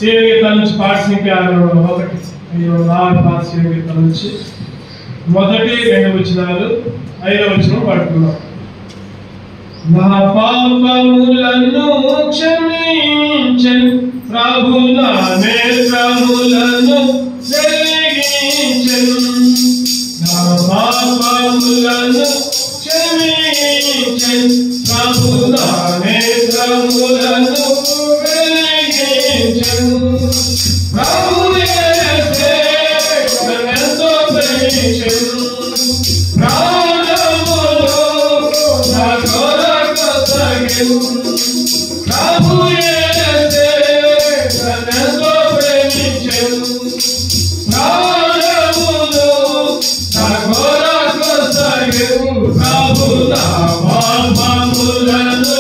శివ గీతాల నుంచి పాట సంఖ్య 6 పాట శివ గీతాల నుంచి మొదటి 2 వచనాలు 5వ వచనం పాడుతున్నాం. నా పాపములను క్షమించను ప్రభు, నా నేత్రములను వెలిగించను. నా పాపములను క్షమించను ప్రభు, నా నేత్రములను వెలిగించను. ప్రభు యేసే నన్నెంతో ప్రేమించెను. ప్రాణములు నా కొరకు తగెను. ప్రభు యేసే నన్నెంతో ప్రేమించెను. ప్రాణములు నా కొరకు తగెను. ప్రభు నా పాపములను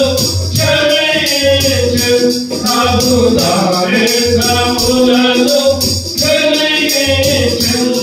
క్షమించెను. ప్రభు నా నేత్రములను వెలిగించెను.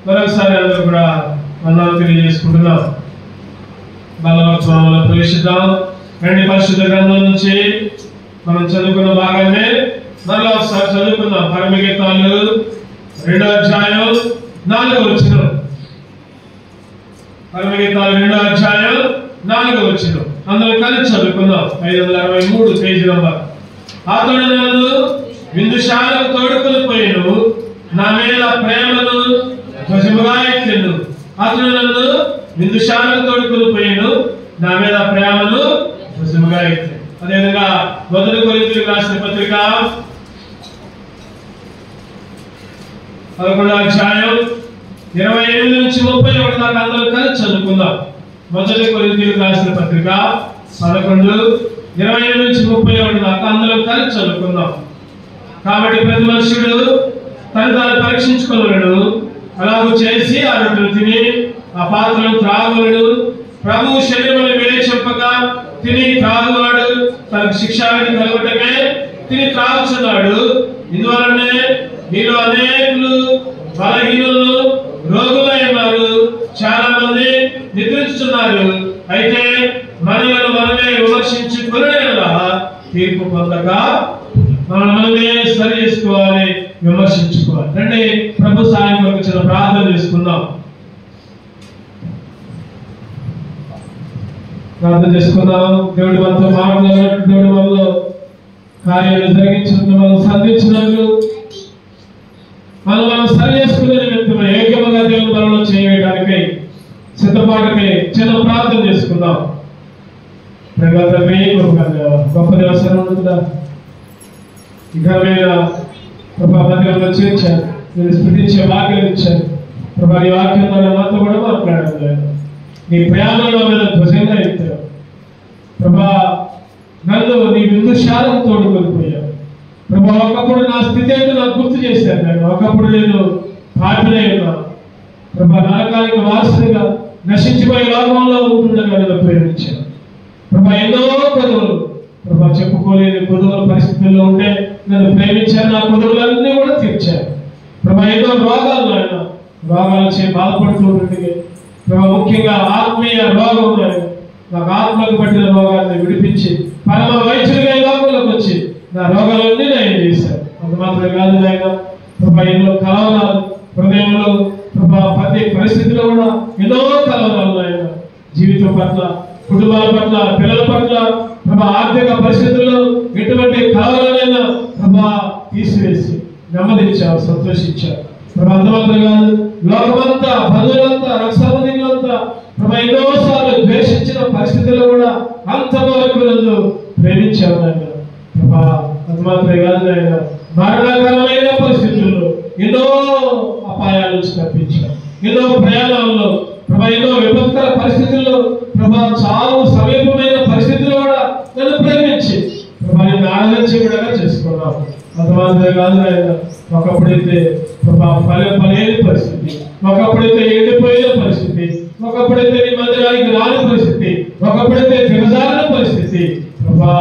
మరొకసారి అందరూ కూడా వందనాలు తెలియజేసుకుంటున్నాం. బలవత్సవంలో ప్రవేశిద్దాం. రండి, పరిశుద్ధ గ్రంథం నుంచి మనం చదువుకున్న భాగాన్ని మరలా ఒకసారి చదువుకుందాం. పరమగీతాలు 2వ అధ్యాయం 4వ వచనం. పరమగీతాలు 2వ అధ్యాయం 4వ వచనం అందరం కలిసి చదువుకుందాం. 563 పేజీ నంబర్. అతడు నన్ను విందుశాలకు తోడుకొని పోయిను, నా మీద ప్రేమను ధ్వజముగా ఎత్తెను. అతడు నన్ను విందుశాలకు తోడుకొని పోయాను, నా మీద ప్రేమను రుజువుగా అయితే. అదేవిధంగా 1 కొరింథీయులకు రాసిన పత్రిక 11వ అధ్యాయం 28 నుంచి 31 దాకా అందరూ కలిసి చదువుకుందాం. 1 కొరింథీయులకు రాసిన పత్రిక 11 28 నుంచి 31 దాకా అందరూ కలిసి చదువుకుందాం. కాబట్టి ప్రతి మనుషుడు తను తాను పరీక్షించుకున్నాడు, అలాగూ చేసి ఆ రొట్టెలు తిని ఆ పాత్రను త్రాగువాడు. ప్రభువు శరీరమును వేరే చెప్పక తిని త్రాగువాడు తనకు శిక్షావిధి కలుగుటమే తిని త్రాగుచున్నాడు. ఇందువలనే మీలో అనేకులు బలహీనులు రోగులై ఉన్నారు, చాలా మంది నిద్రించుతున్నారు. అయితే మనలను మనమే విమర్శించుకునేలా తీర్పు పొందక మనమే సరి చేసుకోవాలి, విమర్శించుకోవాలి. రండి ప్రభు సాయం కొరకు చిన్న ప్రార్థన చేసుకుందాం. ప్రార్థన చేసుకుందాం. దేవుడి మనతో మాట్లాడినట్టు, దేవుడి మనలో కార్యాలు జరిగించినట్టు, మనం సంధించినట్లు, మనం సరి చేసుకునే నిమిత్తమై ఏకముగా దేవుని మనలో చేయడానికై సిద్ధపాటుకై చిన్న ప్రార్థన చేసుకుందాం. గొప్ప దేవస్థానం ఉంటుందా ఇంకా మీద ప్రభా మందిరంలో చేర్చారు, నేను స్మృతించే వాక్యం ఇచ్చారు. ప్రభా ఈ వాక్యం ద్వారా నాతో కూడా మాట్లాడాలి. నీ ప్రయాణంలో మీద ధ్వజంగా ఇచ్చారు ప్రభా. నన్ను నీ విందుశాలకు తోడుకొని పోయావు ప్రభా. ఒకప్పుడు నా స్థితి ఏంటో నాకు గుర్తు చేశాను. నేను ఒకప్పుడు నేను పాపినై ఉన్నాను ప్రభా. నరకానికి వారసుడిగా నశించిపోయే లోకంలో ఉంటుండగా నేను ప్రేమించాను ప్రభా. ఎన్నో కొదువులు ప్రభా, చెప్పుకోలేని కొదువుల పరిస్థితుల్లో ఉంటే నన్ను ప్రేమించాను. నా కొదువులన్నీ కూడా తీర్చాను ప్రభా. ఎన్నో రోగాలు ఆయన రోగాలు చే బాధపడుతూ ఉంటుంది ప్రభా. ముఖ్యంగా ఆత్మీయ రోగం నాకు ఆత్మకు పట్టిన రోగాన్ని విడిపించి పరమ వైద్యుడిగా లోకంలోకి వచ్చి నా రోగాలన్నీ నేను చేశాను. అంత మాత్రమే కాదు ఆయన ప్రభా. ఎన్నో కలవరాలు హృదయంలో ప్రభా, ప్రతి పరిస్థితిలో కూడా ఎన్నో కలవరాలు ఆయన జీవితం పట్ల, కుటుంబాల పట్ల, పిల్లల పట్ల ప్రభా, ఆర్థిక పరిస్థితుల్లో ఎటువంటి కలవరాలైనా ప్రభా తీసివేసి నెమ్మదించావు, సంతోషించావు ప్రభా. అంతమాత్రం కాదు, లోకమంతా, బంధువులంతా, రక్షాబంధువులంతా ప్రభా ఎన్నోసార్లు ద్వేషించిన పరిస్థితుల్లో కూడా అంతవరకు నన్ను ప్రేమించావు ఆయన ప్రభా. అంతమాత్రమే కాదు ఆయన మరణకరమైన పరిస్థితుల్లో ఎన్నో అపాయాల నుంచి తప్పించావు. ఎన్నో ప్రయాణాల్లో ప్రభా, ఎన్నో విపత్కర పరిస్థితుల్లో ప్రభా, చాలా సమీపమైన పరిస్థితుల్లో కూడా నన్ను ప్రేమించి ప్రభా నేను ఆరాధించి కూడా చేసుకున్నావు. అంతమాత్రమే కాదు ఆయన ఒకప్పుడైతే ప్రభా ఫలేని పరిస్థితి, ఒకప్పుడైతే ఎండిపోయిన పరిస్థితి, ఒకప్పుడైతే నీ మందిరానికి రాని పరిస్థితి, ఒకప్పుడైతే దిగజారిన పరిస్థితి ప్రభా.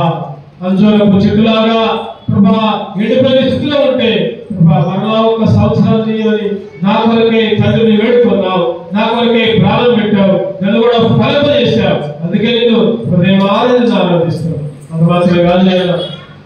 అంజూరపు చెట్టులాగా ప్రభా ఎండిపోయిన స్థితిలో ఉంటే ప్రభా మరలా 1 సంవత్సరం చేయని నా కొరకే తండ్రిని వేడుకున్నావు, నా కొరకే ప్రాణం పెట్టావు, నన్ను కూడా ఫలింప చేశావు. అందుకే నేను హృదయమారాధన ఆరాధిస్తాను. అంత మాత్రమే కాదు ఆయన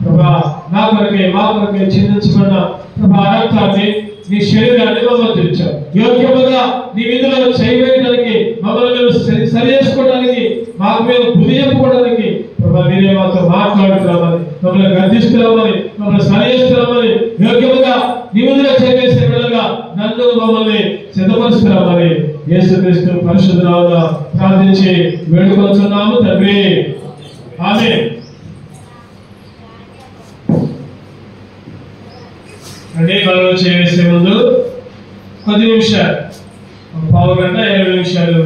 ప్రభా, నా కొరకే మా కొరకే చిందించుకున్న ప్రభా రక్తాన్ని, నీ శరీరాన్ని మమ్మల్ని తెచ్చావు. యోగ్యముగా నీ విధులను చేయడానికి, మమ్మల్ని మేము సరి చేసుకోవడానికి, మాకు మేము బుద్ధి చెప్పుకోవడానికి ప్రభా మీరే మాతో మాట్లాడుతున్నామని, మమ్మల్ని గర్దిస్తున్నామని, మమ్మల్ని సరి చేస్తున్నామని, యోగ్యముగా నీ విధులు చేసే విధంగా నన్ను మమ్మల్ని సిద్ధపరుస్తున్నామని యేసుక్రీస్తు పరిశుద్ధ నామమున ప్రార్థించి వేడుకొంచున్నాము తండ్రి. ఆమేన్. అంటే మనం చేసే ముందు కొద్ది నిమిషాలు, 1 గంట 20 నిమిషాలు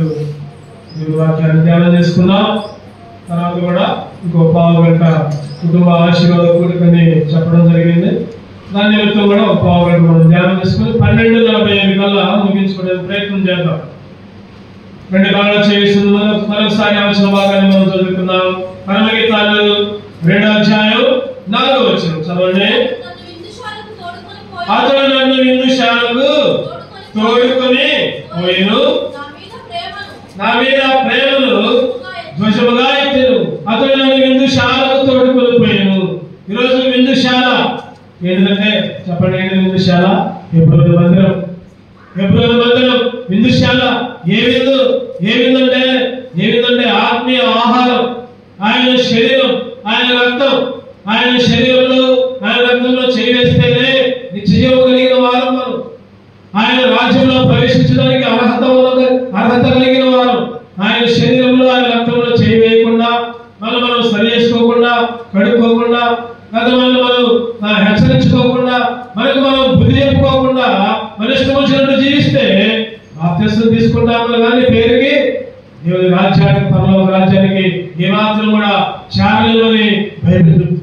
వాక్యాన్ని ధ్యానం చేసుకుందాం. తర్వాత కూడా ఇంకో 1 గంట కుటుంబ ఆశీర్వాద కూడికని చెప్పడం జరిగింది. దాని నిమిత్తం కూడా 1 గంట మనం ధ్యానం చేసుకుని 12:45 కల్లా ముగించుకునే ప్రయత్నం చేద్దాం. 2 గంటలు చేసిన మరొకసారి అవసరం భాగాన్ని మనం చదువుకుందాం. పరమగీతాలు 2వ అధ్యాయం 4వ వచనం చదవండి. అతడు నన్ను విందుశాలకు తోడుకొని పోయిను, నా మీద ప్రేమను ధ్వజముగా ఎత్తెను. అతడు నన్ను విందుశాలకు తోడుకొని పోయిను. ఈరోజు విందుశాల ఏంటంటే చెప్పండి, ఏంటి విందుశాల? హెబ్రోను మందిరం. హెబ్రోను మందిరం విందుశాల. ఏ విందంటే ఆత్మీయ ఆహారం. ఆయన శరీరం, ఆయన రక్తం, ఆయన శరీరంలో ఆయన రక్తంలో చేయి వేస్తేనే నిశ్చయం కలిగిన వారు మనం. ఆయన రాజ్యంలో ప్రవేశించడానికి అర్హత కలిగిన వారు. ఏమాత్రం కూడా చాలని బైబిల్ చెప్తుంది.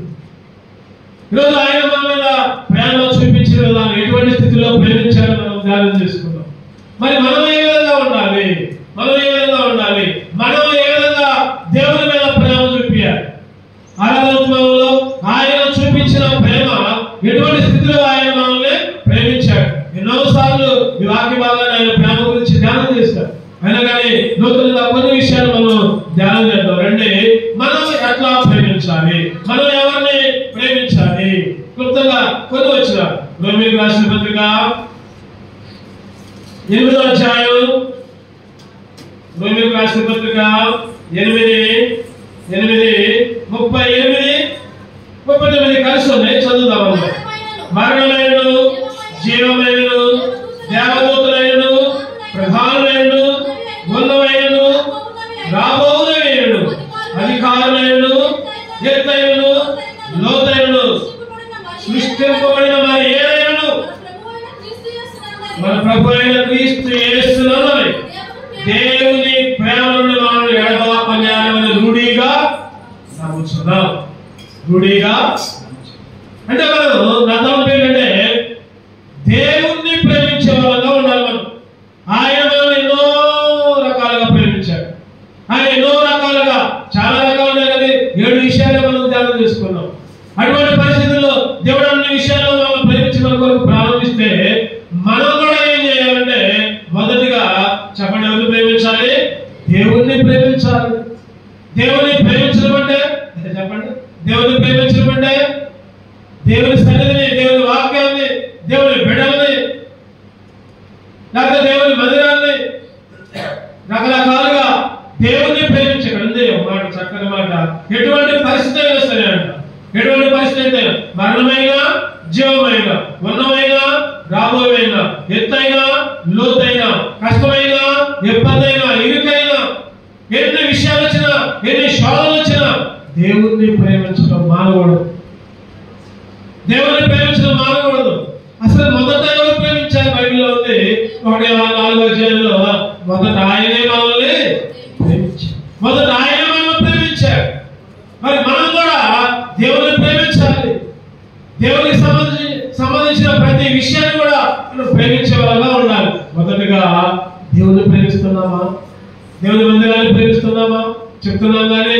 ఈరోజు ఆయన మన మీద ప్రేమ చూపించిన విధానం, ఎటువంటి స్థితిలో ప్రేమించాలని మనం ధ్యానం చేసుకున్నాం. మరి మనం ఏ విధంగా ఉండాలి? మనం ఏ విధంగా ఉండాలి? మనం ఏ విధంగా దేవుని మీద ప్రేమ చూపించాలి? ఆరాధనలో ఆయన చూపించిన ప్రేమ ఎటువంటి స్థితిలో ఆయన మనల్ని ప్రేమించాడు. ఎన్నోసార్లు ఈ వాక్య భాగాన్ని ఆయన ప్రేమ గురించి ధ్యానం చేశారు. అయినా కానీ నూతనంగా కొన్ని విషయాలు మనం ధ్యానం చేద్దాం. రండి, మనం ఎట్లా ప్రేమించాలి, మనం ఎవరిని ప్రేమించాలి? క్లుప్తంగా కొన్ని వచ్చిన రోమీయులకు రాసిన పత్రిక 8వ అధ్యాయం, రోమీయులకు రాసిన పత్రిక 8:38 కలిసి ఉన్నాయి, చదువుదాం. మరణమైనను జీవమైనను దేవదూతలైనను ప్రధానులైనను ఉన్నవైనను రాబోవులైనను అధికారులైనను ఎత్తైనను లోతైనను సృష్టింపబడిన మరి ఏదైనను మన ప్రభు అయిన క్రీస్తు యేసునందు దేవుని ప్రేమ నుండి మనల్ని ఎడబాపని రూఢిగా నమ్ముచున్నాం. రూఢిగా అంటే మనం రథం ఏంటంటే దేవుణ్ణి ప్రేమించే వాళ్ళగా ఉండాలి. మనం ఆయన మనం ఎన్నో రకాలుగా ప్రేమించాడు. ఆయన ఎన్నో రకాలుగా, చాలా రకాలుగా కదా 7 విషయాలే మనం ధ్యానం చేసుకున్నాం. అటువంటి పరిస్థితుల్లో దేవుడు అన్ని విషయాల్లో మనం ప్రేమించిన కొరకు ప్రారంభిస్తే మనం కూడా ఏం చేయాలంటే మొదటిగా చెప్పండి, ఎవరిని ప్రేమించాలి? దేవుణ్ణి ప్రేమించాలి. దేవుని ప్రేమించడం అంటే చెప్పండి, దేవుని ప్రేమించడం అంటే దేవుని సన్నిధిని, దేవుని వాక్యాన్ని, దేవుని బిడ్డల్ని, లేకపోతే దేవుని మందిరాన్ని రకరకాలుగా దేవుణ్ణి ప్రేమించకండి. మాట, చక్కని మాట. ఎటువంటి పరిస్థితి అయినా సరే అంట, ఎటువంటి పరిస్థితి అయితే మరణమైన జీవమైన ఉన్నమైన రాబోయైన ఎత్తైన లోతైన కష్టమైన ఇబ్బందైన ఇరుకైన ఎన్ని విషయాలు వచ్చినా ఎన్ని శోధనలు వచ్చినా దేవుణ్ణి ప్రేమించడం మానకూడదు. దేవుణ్ణి ప్రేమించడం మానకూడదు. అసలు మొదట ఎవరు ప్రేమించారు? బైబిల్లో ఉంది 1:4 అధ్యాయంలో మొదట ఆయనే మనల్ని ప్రేమించారు. మొదట ఆయనే మనల్ని ప్రేమించారు. మరి మనం కూడా దేవుని ప్రేమించాలి. దేవునికి సంబంధించిన ప్రతి విషయాన్ని కూడా మనం ప్రేమించే వాళ్ళగా ఉండాలి. మొదటగా దేవుని ప్రేమిస్తున్నామా? దేవుని మందిరాన్ని ప్రేమిస్తున్నామా? చెప్తున్నాం కానీ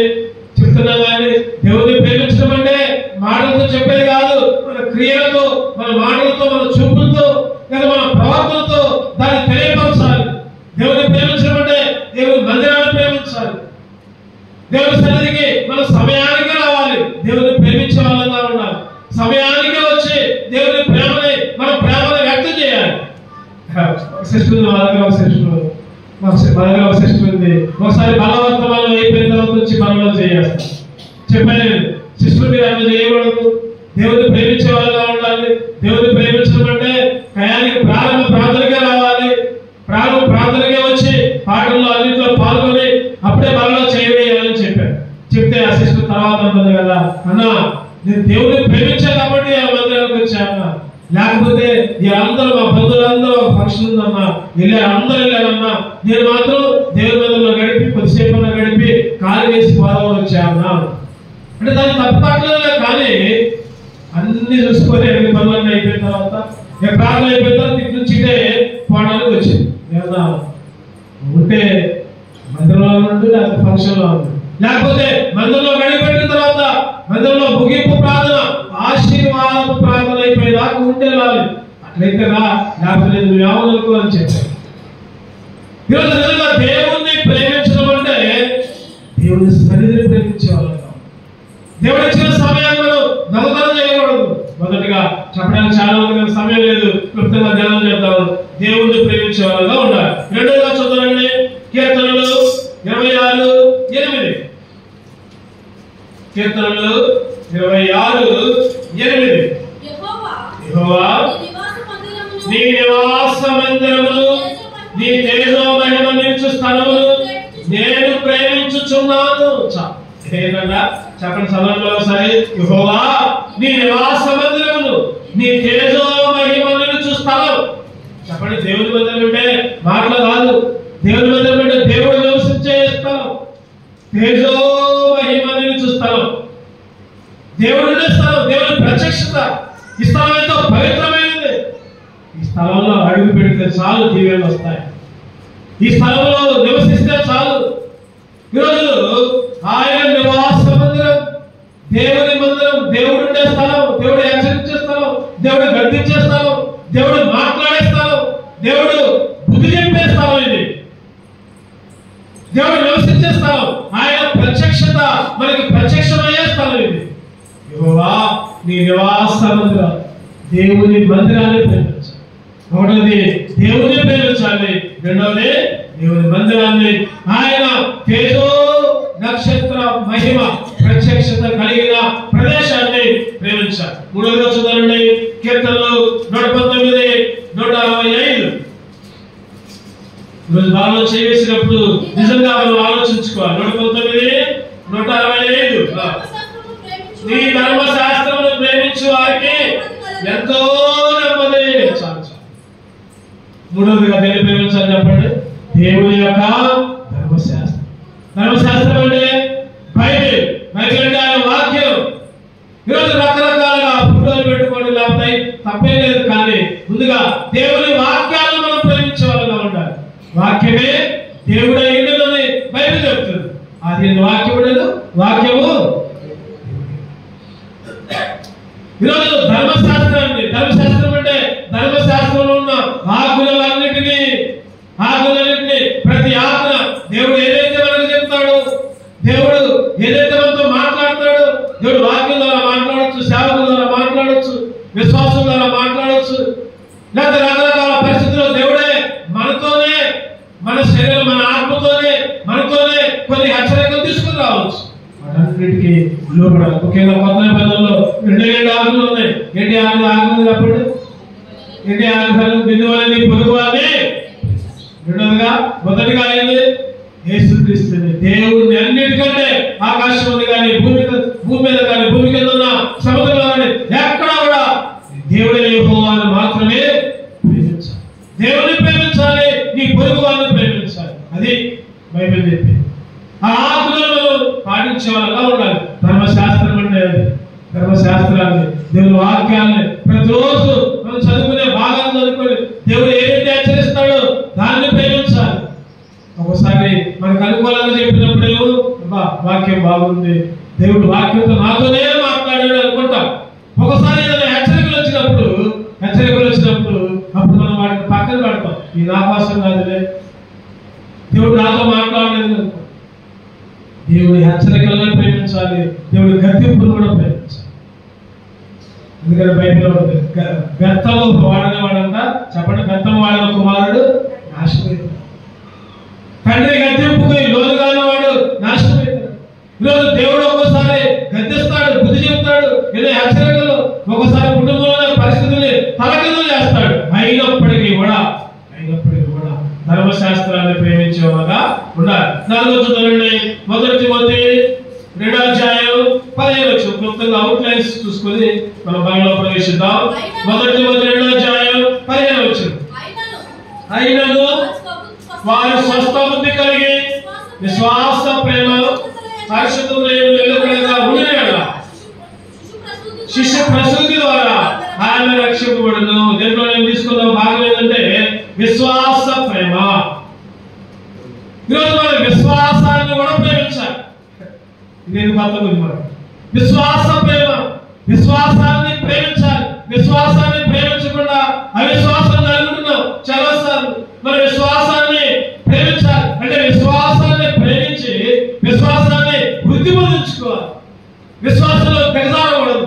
దేవుని ప్రేమించడం అంటే మాటలతో చెప్పేది కాదు. మన క్రియలతో, మన మాటలతో, మన చూపులతో, లేదా మన ప్రవర్తనతో దాన్ని తెలియపరచాలి. దేవుని ప్రేమించడం అంటే దేవుని మందిరాన్ని ప్రేమించాలి. దేవుని సన్నిధికి మన సమయానికి రావాలి. దేవుని ప్రేమించే వాళ్ళగా ఉండాలి. సమయానికి వచ్చి దేవుని ప్రేమని, మన ప్రేమని వ్యక్తం చేయాలి. శిష్యులు ఉంది. ఒకసారి బలవర్తమానం అయిపోయిన తర్వాత వచ్చి మనలో చేయాలి. చెప్పాను, శిష్యులు మీరు అన్ని చేయకూడదు. దేవుని ప్రేమించే వాళ్ళగా ఉండాలి. దేవుని ప్రేమించడం అంటే కయానికి ప్రారంభ ప్రార్థనగా రావాలి. ప్రారంభ ప్రార్థనగా వచ్చి పాటల్లో అన్నింటిలో పాల్గొని అప్పుడే మనలో చేయవేయాలని చెప్పారు. చెప్తే ఆ శిష్యులు తర్వాత ఉంటుంది కదా, అన్నా నేను దేవుని ప్రేమించా కాబట్టి ఆ మందిరానికి వచ్చాను, లేకపోతే అందరూ మా బంధువులందరూ ఒక ఫంక్షన్ ఉందన్నా అందరూ వెళ్ళారన్నా, నేను మాత్రం దేవుని మందిరంలో గడిపి కొద్దిసేపు గడిపి కాలు వేసి పోదామని వచ్చాను అంటే దాన్ని తప్పట్లేదు. కానీ అన్ని చూసుకొని 8 పనులన్నీ అయిపోయిన తర్వాత ప్రార్థన అయిపోయిన తర్వాత ఇటు నుంచి పోవడానికి వచ్చింది. ఏమన్నా ఉంటే మందిరంలో ఉండి లేకపోతే ఫంక్షన్ లో ఉంది, లేకపోతే మందిరంలో గడిపెట్టిన తర్వాత మందిరంలో ముగింపు ప్రార్థన, ఆశీర్వాదపు ప్రార్థన అయిపోయేదాకా ఉండేలాలి. అట్లయితే రా, లేకపోతే నువ్వు ఎవరు అని చెప్పారు. ఈరోజు నిజంగా దేవుణ్ణి ప్రేమించడం అంటే దేవుని సన్నిధిని ప్రేమించేవాళ్ళం. దేవుడు ఇచ్చిన సమయాన్ని దొంగతనం చేయకూడదు. మొదటిగా చెప్పడానికి చాలా మంది సమయం లేదు, క్లుప్తంగా ధ్యానం చేద్దాం. దేవుణ్ణి ప్రేమించే వాళ్ళగా ఉండాలి. రెండోగా చూద్దామండి, కీర్తనలు 26:8. కీర్తనలు 26:8. యెహోవా నీ నివాస మందిరమును, నీ తేజో మహిమ నిలుచు స్థలమును నేను ప్రేమించుచున్నాను. ఏదన్నా చెప్పండి, చదవండి ఒకసారి. యెహోవా నీ నివాస మందిరమును, నీ తేజో మహిమ నిలుచు స్థలం. చెప్పండి, దేవుని మందిరం అంటే మాటలు కాదు. దేవుని మందిరం అంటే దేవుడు నివసించే స్థలం. తేజో మహిమ దేవుడు ఉండే స్థలం, దేవుని ప్రత్యక్షత. ఈ స్థలం ఎంతో పవిత్రమైనది. ఈ స్థలంలో అడుగు పెడితే చాలు దీవెనలు వస్తాయి. ఈ స్థలంలో నివసిస్తే చాలు. ఈరోజు ఆయన నివాస మందిరం, దేవుని మందిరం, దేవుడు ఉండే స్థలం, దేవుడు హెచ్చరించే స్థలం, దేవుడు గద్దించే స్థలం, దేవుడు మాట్లాడే స్థలం, దేవుడు బుద్ధి చెప్పే స్థలం. ఇది దేవుడు నివసించే స్థలం. ఆయన ప్రత్యక్షత మనకి ప్రత్యక్షమయ్యే స్థలం. ఇది యెహోవా నీ నివాస మందిరం. దేవుని మందిరాన్ని ప్రేమించాలి. ఒకటోది దేవుని ప్రేమించాలి, రెండవది దేవుని మందిరాన్ని, ఆయన తేజో నక్షత్ర మహిమ ప్రత్యక్షత కలిగిన ప్రదేశాన్ని ప్రేమించాలి. మూడవది చూడండి, కీర్తనలు 119, 165. ఈరోజు బాగా చేసినప్పుడు నిజంగా మనం ఆలోచించుకోవాలి. 119, 165. నీ ధర్మశాస్త్రమును ప్రేమించు వారికి ఎంతో నెమ్మది. చాలు చాలు. మూడవదిగా దేని ప్రేమించాలి చెప్పండి? దేవుని యొక్క ధర్మశాస్త్రం. ధర్మశాస్త్రం అంటే బైబిల్. బైబిల్ అంటే ఆయన వాక్యం. ఈరోజు రకరకాలుగా ఫోటోలు పెట్టుకోండి, లేకపోతే తప్పే లేదు. కానీ ముందుగా దేవుని వాక్యాలను మనం ప్రేమించే వాళ్ళగా ఉండాలి. వాక్యమే దేవుడు అయ్యిందని బైబిల్ చెప్తుంది. అది వాక్యముడను, వాక్యము. ఈరోజు ధర్మశాస్త్రాన్ని, ధర్మశాస్త్రం అంటే ధర్మశాస్త్రంలో ఉన్న ఆజ్ఞలన్నిటినీ ప్రతి ఆజ్ఞ దేవుడు ఏదైతే మనకు చెప్తాడో, దేవుడు ఏదైతే మనతో మాట్లాడతాడో, దేవుడు వాక్యం ద్వారా మాట్లాడచ్చు, సేవకుల ద్వారా మాట్లాడచ్చు, విశ్వాసం ద్వారా మాట్లాడచ్చు, లేదా రకరకాల పరిస్థితుల్లో దేవుడే మనతోనే, మన శరీరం, మన ఆత్మతోనే, మనతోనే కొన్ని హెచ్చరికలు తీసుకుని రావచ్చు. వాటన్నిటికీ లోపడాలి. ముఖ్యంగా కొత్త నిబంధనలో 2 ఆజ్ఞలు ఉన్నాయి. ఏంటి ఆజ్ఞలు చెప్పండి? ఏంటి ఆజ్ఞలు? నిన్ను పొరుగు వారిని. రెండవదిగా, మొదటిగా ఏంటి? యేసుక్రీస్తుని, దేవుడిని. అన్నిటికంటే ఆకాశం ఉంది కానీ, భూమి మీద కానీ, భూమి కింద ఉన్న సముద్రంలో కానీ ఎక్కడా కూడా దేవుడే యెహోవాను మాత్రమే ప్రేమించాలి. దేవుని ప్రేమించాలి, నీ పొరుగు వారిని ప్రేమించాలి. అది బైబిల్ చెప్పింది. ఆ ఆజ్ఞలను పాటించే వాళ్ళగా ఉండాలి. ధర్మశాస్త్రం అంటే ధర్మశాస్త్రాన్ని, దేవుని వాక్యాన్ని ప్రతిరోజు మనం చదువుకునే భాగాన్ని చదువుకొని దేవుడు ఏదైతే హెచ్చరిస్తాడో దాన్ని ప్రేమించాలి. ఒకసారి మనకు అనుకూలంగా చెప్పినప్పుడేమో వాక్యం బాగుంది, దేవుడు వాక్యంతో నాతోనే మాట్లాడాడు అనుకుంటాం. ఒకసారి ఏదైనా హెచ్చరికలు వచ్చినప్పుడు అప్పుడు మనం వాటిని పక్కన పెడతాం. ఈ నా కోసం కాదులే, దేవుడు నాతో మాట్లాడలేదు అనుకో. దేవుడి హెచ్చరికలను ప్రేమించాలి, దేవుడి గద్దింపును కూడా ప్రేమించాలి. ఎందుకంటే బైబిల్లో బెత్తము వాడినవాడంట, చెప్పండి, బెత్తము వాడిన కుమారుడు నాశనమైపోయాడు. తండ్రి గద్దింపుకి లోనుగాని వాడు నాశనమైపోయాడు. ఈరోజు దేవుడు ఒక్కోసారి గద్దిస్తాడు, బుద్ధి చెప్తాడు, ఏదో హెచ్చరికలు, ఒకసారి కుటుంబంలో పరిస్థితుల్ని తలకిందులు చేస్తాడు. అయినప్పటికీ కూడా ధర్మశాస్త్రాన్ని ప్రేమించేవాగా ఉండాలి. 4వ చూడండి, 1 తిమోతి 2:15. క్లుప్తంగా అవుట్లైన్స్ చూసుకొని మనం బైబిల్లో ప్రవేశిద్దాం. 1 తిమోతి 2:15. అయినను వారు స్వస్థ బుద్ధి కలిగి విశ్వాస, ప్రేమ, పరిశుద్ధంగా ఉండేలా శిష్య ప్రసూతి ద్వారా ఆయన రక్షింపబడును. దీంట్లో నేను తీసుకున్న భాగం ఏంటంటే విశ్వాస, ప్రేమ. ఈరోజు మనం విశ్వాసాన్ని కూడా ప్రేమించాలి. ఇది కొత్త గురించి. విశ్వాస, ప్రేమ. విశ్వాసాన్ని ప్రేమించాలి. విశ్వాసాన్ని ప్రేమించకుండా అవిశ్వాసం జరుగుతున్నాం చాలాసార్లు. మన విశ్వాసాన్ని ప్రేమించాలి అంటే విశ్వాసాన్ని ప్రేమించి విశ్వాసాన్ని వృద్ధి పొందించుకోవాలి. విశ్వాసంలో దిగజారకూడదు,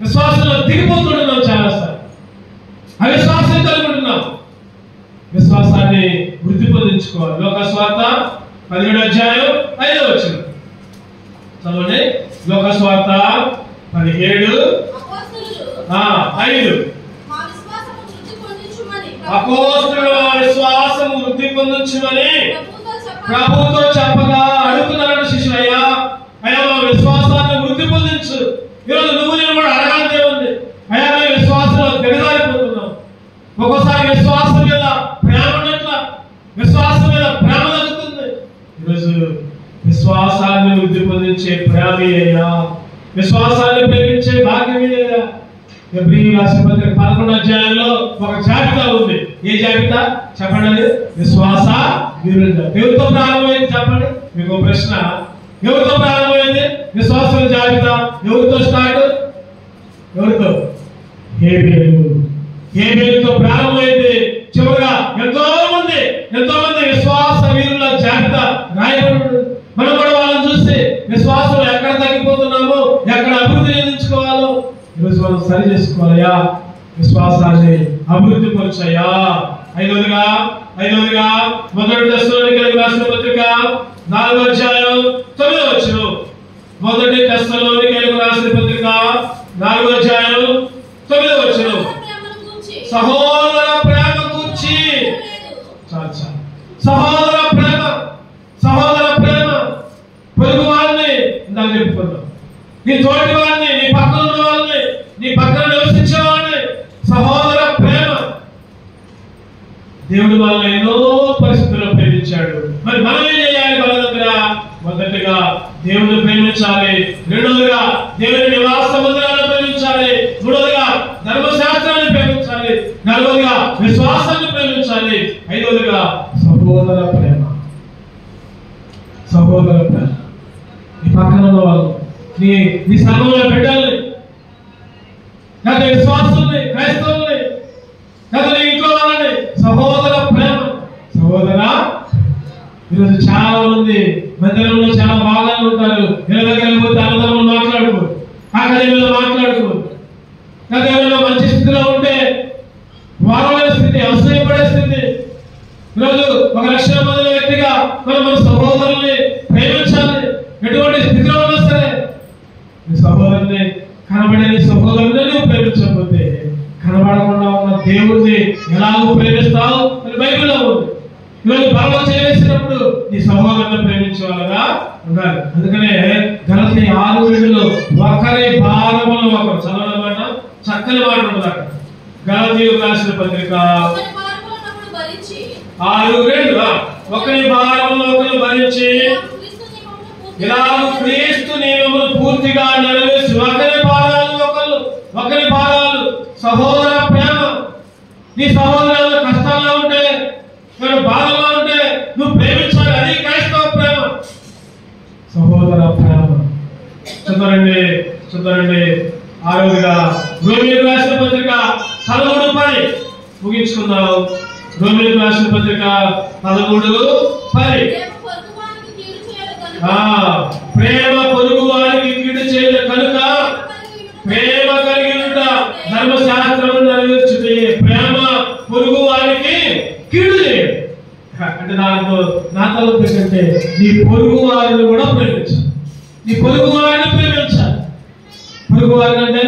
విశ్వాసంలో దిగిపోతుంటున్నాం చాలాసార్లు. అవిశ్వాసం కలుగుతున్నాం. విశ్వాసాన్ని వృద్ధి పొందించుకోవాలి. లోకస్వార్త 17:5. చదవండి. లోకస్వార్త 17:5. అపోస్తలుల విశ్వాసము వృద్ధి పొందించుమని ప్రభువుతో చెప్పగా అడుగుతున్నాడు శిష్యులు. అయ్యా మా విశ్వాసాన్ని వృద్ధి పొందించు. ఈరోజు నువ్వు నేను కూడా అడగాల్సి ఉంది. అయ్యా మేము విశ్వాసంలో దిగజారిపోతున్నాం. ఒక్కోసారి విశ్వాసం మీద ప్రేమ ఉన్నట్ల, విశ్వాసం మీద ప్రేమ తగ్గుతుంది. ఈరోజు విశ్వాసాన్ని వృద్ధి పొందించే ప్రేమ అయ్యా విశ్వాసాన్ని ప్రేమించే భాగ్యం లేదా? ఎబ్రీయుల రాసిన పత్రిక 11వ అధ్యాయంలో ఒక జాబితా ఉంది. ఏ జాబితా చెప్పండి? విశ్వాస వీరులు. ఎవరితో ప్రారంభమైంది చెప్పండి? మీకు ప్రశ్న. ఎవరితో ప్రారంభమైంది విశ్వాసుల జాబితా? ఎవరితో స్టార్ట్? ఎవరితో? హేబేలుతో ప్రారంభమైంది. చివరిగా ఎంతో మంది విశ్వాస వీరుల జాబితా రాయబడి, మనం కూడా వాళ్ళని చూసి విశ్వాసంలో ఎక్కడ తగ్గిపోతున్నామో, ఎక్కడ అభివృద్ధి చెందించుకోవాలో ఈరోజు మనం సరి చేసుకోవాలయ్యా. విశ్వాసాన్ని అభివృద్ధి పరచయ్యా. ఐదవదిగా మొదటి తెస్సలోనికీయులకు రాసిన పత్రిక 4వ అధ్యాయం 9వ వచనం. మొదటి తెస్సలోనికీయులకు రాసిన పత్రిక 4వ అధ్యాయం 9వ వచనం. సహోదర ప్రేమ గూర్చి సహోదర ప్రేమ పొరుగు వారిని ఇందాక చెప్పుకున్నాం. నీ తోటి వారిని, నీ పక్కన ఉన్న వాళ్ళని, నీ పక్కన నివసించే వాళ్ళని సహోదర ప్రేమ. దేవుడు వాళ్ళని ఎన్నో పరిస్థితుల్లో ప్రేమించాడు. మరి మనం ఏం చేయాలి? వాళ్ళ దగ్గర మొదటిగా దేవుని ప్రేమించాలి. రెండవదిగా దేవుని నివాస మందిరాలను ప్రేమించాలి. మూడవదిగా ధర్మశాస్త్రాన్ని ప్రేమించాలి. నాలుగవదిగా విశ్వాసాన్ని ప్రేమించాలి. ఐదవదిగా సహోదర ప్రేమ. నీ పక్కన ఉన్న వాళ్ళు, నీ సంఘంలో బిడ్డల్ని, లేదా విశ్వాసుల్ని, క్రైస్తవుల్ని, లేదా నీ ఇంట్లో వాళ్ళని సహోదర ప్రేమ. ఈరోజు చాలా మంది మందిరంలో చాలా బాగా ఉంటారు. వెళ్ళకపోతే అన్నదమ్ములు మాట్లాడుకో, అకాడమీలో మాట్లాడుకో, లేదా మంచి స్థితిలో ఉంటే వారమైన స్థితి, అసూయపడే స్థితి. ఈరోజు 1,00,000 మంది వ్యక్తిగా మన సహోదరుల్ని ప్రేమించాలి. ఎటువంటి స్థితిలో ఉన్నా సరే నీ సహోదరుని, కనబడే నీ సహోదరుని నువ్వు ప్రేమించకపోతే కనబడకుండా ఉన్న దేవుడిని ఎలాగో ప్రేమిస్తావు అని బైబిల్లో ఉంది. ఈరోజు బలం చేసినప్పుడు నీ సహోదరుని ప్రేమించే వాళ్ళగా ఉండాలి. అందుకనే గలతీ 6:2 ఒకరి భారములో ఒకరు చదవడం చక్కని మాట ఉంటుంది అక్కడ. గలతీయులకు రాసిన పత్రిక 6:2 ఒకరి భారములో ఒకరు భరించి ఇలాగ క్రీస్తు నియమములు పూర్తిగా నెరవేర్చి ఒకరి పాదాలు సహోదర ప్రేమ. నీ సహోదరుల కష్టాల్లో ఉంటే, బాధలో ఉంటే నువ్వు ప్రేమించాలి. అది క్రైస్తవ ప్రేమ, సహోదర ప్రేమ. చూద్దారండి. ఆరోగ్యంగా రోమిలకు రాసిన పత్రిక 13:10 ముగించుకుందాం. రోమిలకు రాసిన పత్రిక 13:10 ప్రేమ పొరుగు వారికి కీడు చేయదు కనుక ప్రేమ కలిగిన ధర్మశాస్త్రం నెరవేర్చుటే. ప్రేమ పొరుగు వారికి కీడు చేయదు అంటే నాతో ఏంటంటే నీ పొరుగు వారిని కూడా ప్రేమించాలి. నీ పొరుగు వారిని ప్రేమించాలి. పొరుగు వారిని అంటే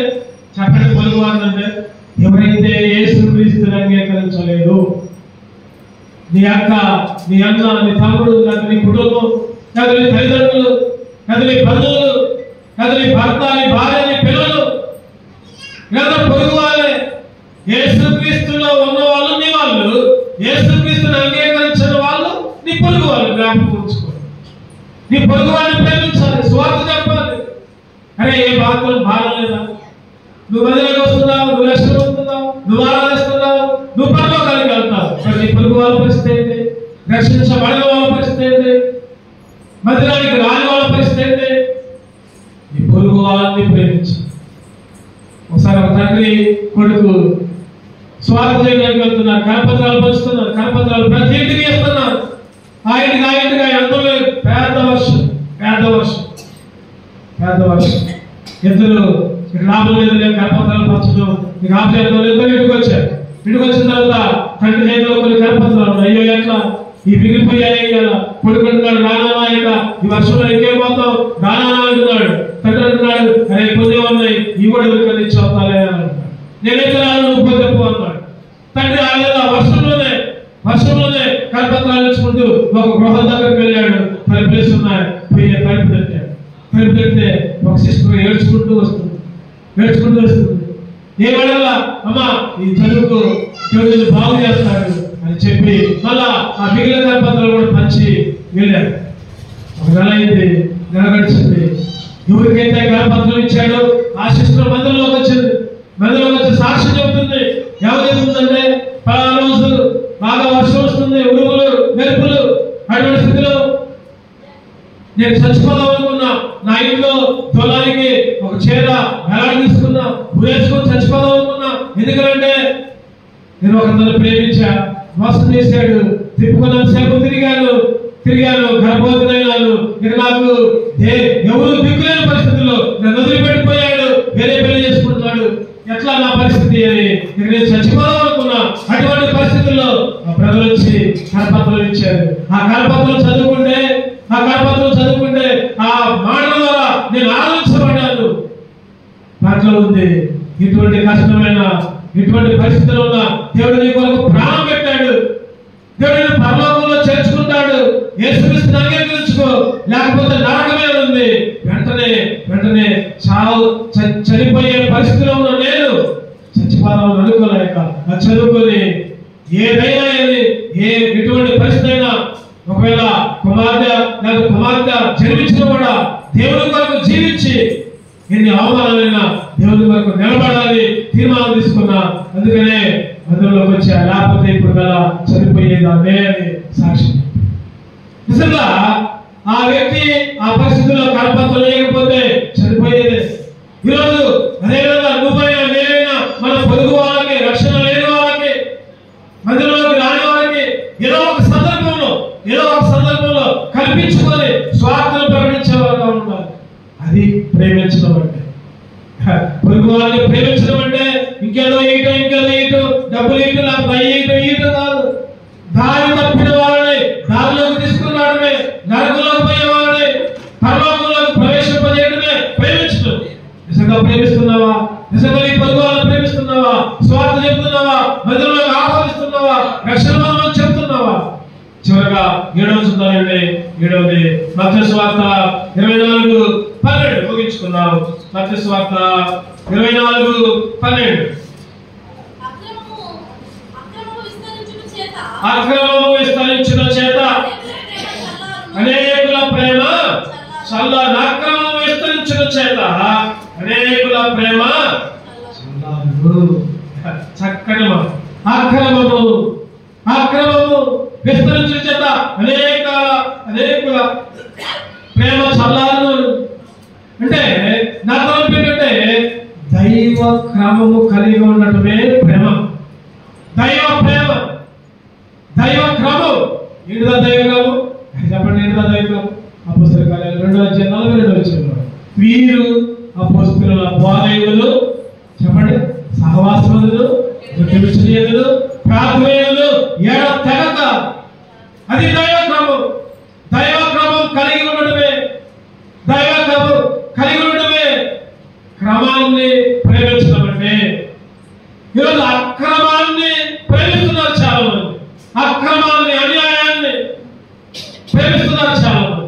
చెప్పండి, పొరుగు వారిని అంటే ఎవరైతే యేసుక్రీస్తుని అంగీకరించలేదు, నీ అక్క, నీ అన్న, నీ తమ్ముడు, లేదా నీ కుటుంబం, లేదా నీ తల్లిదండ్రులు, లేదా నీ బంధువులు, లేదా నీ భర్త, నీ భార్య, నీ పిల్లలు, లేదా పొరుగు వాళ్ళే. యేసుక్రీస్తులో ఉన్న వాళ్ళు నీ వాళ్ళు, యేసుక్రీస్తుని అంగీకరించిన వాళ్ళు నీ పొరుగు వాళ్ళు. జ్ఞాపకం ఉంచుకోవాలి. నీ పొరుగు వారిని ప్రేమించాలి, స్వార్థ చెప్పాలి. అరే ఏ బాధలు భారం లేదా? నువ్వు మందిలోకి వస్తున్నావు, నువ్వు రక్షణ పొందుతున్నావు, నువ్వు ఆరాధిస్తున్నావు, నువ్వు పరలోకానికి వెళ్తావు. మరి నీ పొరుగు వాళ్ళ పరిస్థితి ఏంటి? రక్షించబడిన వాళ్ళ పరిస్థితి ఏంటి? మందిరానికి రాని వాళ్ళ పరిస్థితి ఏంటి? నీ పొరుగు వాళ్ళని ప్రేమించు. ఒకసారి ఒక తండ్రి కొడుకు స్వార్థ చేయడానికి వెళ్తున్నారు. కరపత్రాలు పంచుతున్నారు. కరపత్రాలు ప్రతి ఇంటికి ఇస్తున్నారు. ఆ ఇంటికి ఎంతో పేద వర్షం ఇద్దరు ఇక్కడ లాభం లేదు, కరపత్రాలు పంచడం మీకు ఆపేద్దాం. ఇద్దరు ఇంటికి వచ్చారు. ఇంటికి వచ్చిన తర్వాత తండ్రి చేతిలో కొన్ని కరపత్రాలు. అయ్యో ఎట్లా ఈ మిగిలిపోయాయి కదా. కొడుకుంటున్నాడు, రానా ఇక ఈ వర్షంలో ఇంకేం పోతాం, రానా అంటున్నాడు. తండ్రి అంటున్నాడు, అరే పొందే ఉన్నాయి, ఈ కూడా ఎవరికైనా ఇచ్చి అవుతాలే అంటున్నాడు. నేనైతే రాను, నువ్వు పోతే పో అన్నాడు. తండ్రి ఆ వర్షంలోనే కరపత్రాలు ఇచ్చుకుంటూ ఒక గృహం దగ్గరికి వెళ్ళాడు. తలుపులేసి ఉన్నాయి. తలుపు తడితే ఒక సిస్టర్ ఏడ్చుకుంటూ వస్తుంది. ఏమడల్లా అమ్మా ఈ చదువుకు దేవుడు బాగు చేస్తాడు అని చెప్పి మళ్ళా ఆ మిగిలిన కరపత్రాలు కూడా పంచి వెళ్ళాడు. ఒక నెల అయింది, నెల గడిచింది. ఎవరికైతే కరపత్రం ఇచ్చాడు. ఆ సిస్టర్ మందిరంలోకి వచ్చింది. మందిరంలోకి వచ్చి సాక్ష్యం చెబుతుంది. ఎవరు చెబుతుందంటే, పలానా రోజు బాగా వర్షం వస్తుంది, ఉరుములు మెరుపులు, అటువంటి స్థితిలో నేను చచ్చిపోదాం అనుకున్నా. నా ఇంట్లో తోలానికి ఒక చీర వేలాడి తీసుకున్నా, ఉరేసుకొని చచ్చిపోదాం అనుకున్నా. ఎందుకంటే నేను ఒకరిని ప్రేమించా, మోసం చేశాడు, తిప్పుకున్నంతసేపు తిరిగాను, గర్భవతినైనాను. ఇక నాకు ఎవరు దిక్కులేని పరిస్థితుల్లో నన్ను వదిలిపెట్టిపోయాడు, వేరే పెళ్లి చేసుకుంటున్నాడు, ఎట్లా నా పరిస్థితి అని ఇక నేను చచ్చిపోదాం అనుకున్నా. అటువంటి పరిస్థితుల్లో ఆ ప్రజలు వచ్చి కరపత్రం ఇచ్చారు. ఆ కరపత్రం చదువుకుంటే ఆ మాటల ద్వారా నేను ఆలోచించబడ్డాను. దాంట్లో ఉంది, ఇటువంటి కష్టమైన ఇటువంటి పరిస్థితుల్లో ఉన్న దేవుడు నీ కొరకు ప్రాణం పెట్టాడు. దేవుడు పరలోకంలో చేర్చుకుంటాడు. యేసుక్రీస్తుని అంగీకరించుకో, లేకపోతే నరకమే ఉంది. వెంటనే చనిపోయే పరిస్థితిలో ఉన్న నేను చచ్చిపోదామని అనుకోలేక చదువుకొని ఏదైనా ఎటువంటి పరిస్థితి అయినా, ఒకవేళ కుమార్తె జన్మించిన కూడా దేవుడి కొరకు జీవించి ఎన్ని అవమానాలైనా దేవుడి కొరకు నిలబడాలని తీర్మానం తీసుకున్నా. అందుకనే మందిరంలోకి వచ్చా, లేకపోతే ఇప్పుడు కదా చనిపోయేదాన్నే అని సాక్ష్యం. నిజంగా ఆ వ్యక్తి ఆ పరిస్థితుల్లో కరపత్రం లేకపోతే చనిపోయేదే. ఈరోజు అదేవిధంగా నువ్వైనా నేనైనా మన పొరుగు వాళ్ళకి, రక్షణ లేని వాళ్ళకి, మందిరంలోకి రాని వారికి ఏదో ఒక సందర్భంలో కల్పించుకొని స్వార్థను ప్రకటించే వారుగా ఉండాలి. అది ప్రేమించడం అంటే. పొరుగు వాళ్ళని ప్రేమించడం అంటే ఇంకేదో ఇయటం, డబ్బులు ఇయటం, లేకపోతే ఇయటం కాదు. దారి తప్పిన వాళ్ళని దారిలోకి తీసుకురావడమే, నరకంలోకి పోయే వాళ్ళని పరలోకంలోకి ప్రవేశింపజేయడమే ప్రేమించడం. నిజంగా ప్రేమిస్తున్నావా? నిజంగా నీ పొరుగు వాళ్ళని ప్రేమిస్తున్నావా? స్వార్థ చెప్తున్నావా? మందిరంలోకి ఆహ్వానిస్తున్నావా? రక్షణ బంధం చెప్తున్నావా? చివరగా 7వ చూద్దామండి. 7వది మత్తయి సువార్త 24:12 ముగించుకుందాం. మత్తయి సువార్త 24:12. అక్రమము విస్తరించుట చేత అనేకుల ప్రేమ చల్లారు. అక్రమము విస్తరించుట చేత అనేకుల ప్రేమ చల్లారు. చక్కని మాట. అక్రమము విస్తరించుట చేత అనేకుల ప్రేమ చల్లారు. అంటే నా తరపు ఏంటంటే దైవ క్రమము కలిగి ఉండటమే ప్రేమ. దైవ క్రమం. ఏంటిదా దైవ క్రమం? చెప్పండి, ఏంటిదా దైవ క్రమం? అపోస్తలుల కార్యాలు 2:42 వీరు అపోస్తలుల బోధకులు, చెప్పండి, సహవాసములు, విశ్వసనీయులు, ప్రార్థనలు ఎడతెగక. అది దైవ క్రమం కలిగి ఉండడమే. క్రమాన్ని ప్రేమించడం అంటే. ఈరోజు అక్రమాన్ని ప్రేమిస్తున్నారు చాలా మంది. అక్రమాన్ని, అన్యాయాన్ని ప్రేమిస్తున్నారు చాలా మంది.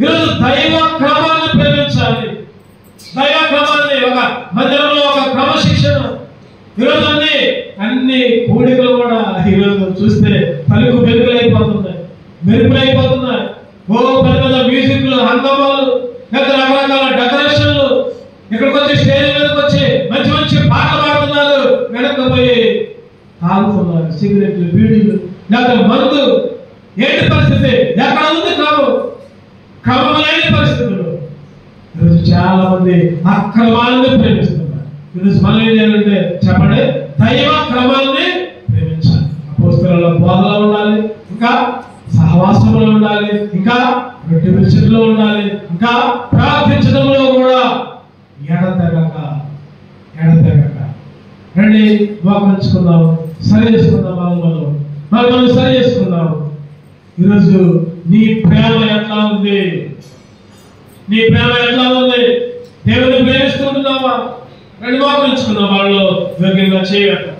ఈరోజు దైవ క్రమాన్ని ప్రేమించాలి. దైవ క్రమాన్ని, ఒక మందిరంలో ఒక క్రమశిక్షణ. ఈరోజు అన్ని కూడికలు కూడా ఈరోజు చూస్తే పలుకు మెరుపులైపోతున్నాయి. పెద్ద మ్యూజిక్లు, హంగమాలు, రకరకాల డెకరేషన్లు. ఇక్కడికి వచ్చి స్టేజ్ మీదకి వచ్చి మంచి పాటలు పాడుతున్నారు. వెనక్కిపోయి తాగుతున్నారు సిగరెట్లు, బీడీలు, లేకపోతే మందు. ఏంటి పరిస్థితి? ఎక్కడ ఉంది క్రమం లేని పరిస్థితులు. ఈరోజు చాలా మంది అక్రమాన్ని ప్రేమిస్తున్నారు. ఈరోజు మనం ఏం చేయాలంటే, చెప్పండి, దైవ క్రమాన్ని ప్రేమించాలి. అపోస్తలుల బోధలో ఉండాలి, ఇంకా సహవాసంలో ఉండాలి, ఇంకా రొట్టె విరుచులో ఉండాలి, ఇంకా ప్రార్థించడంలో కూడా ఎడతెగక. రండి, మోకరించుకుందాం, సరి చేసుకుందాం. మనం సరి చేసుకుందాం. ఈరోజు నీ ప్రేమ ఎట్లా ఉంది? దేవుని ప్రేమిస్తుంటున్నావా? రండి, మోకరించుకుందాం. వాళ్ళు యోగ్యంగా చేయగలరు.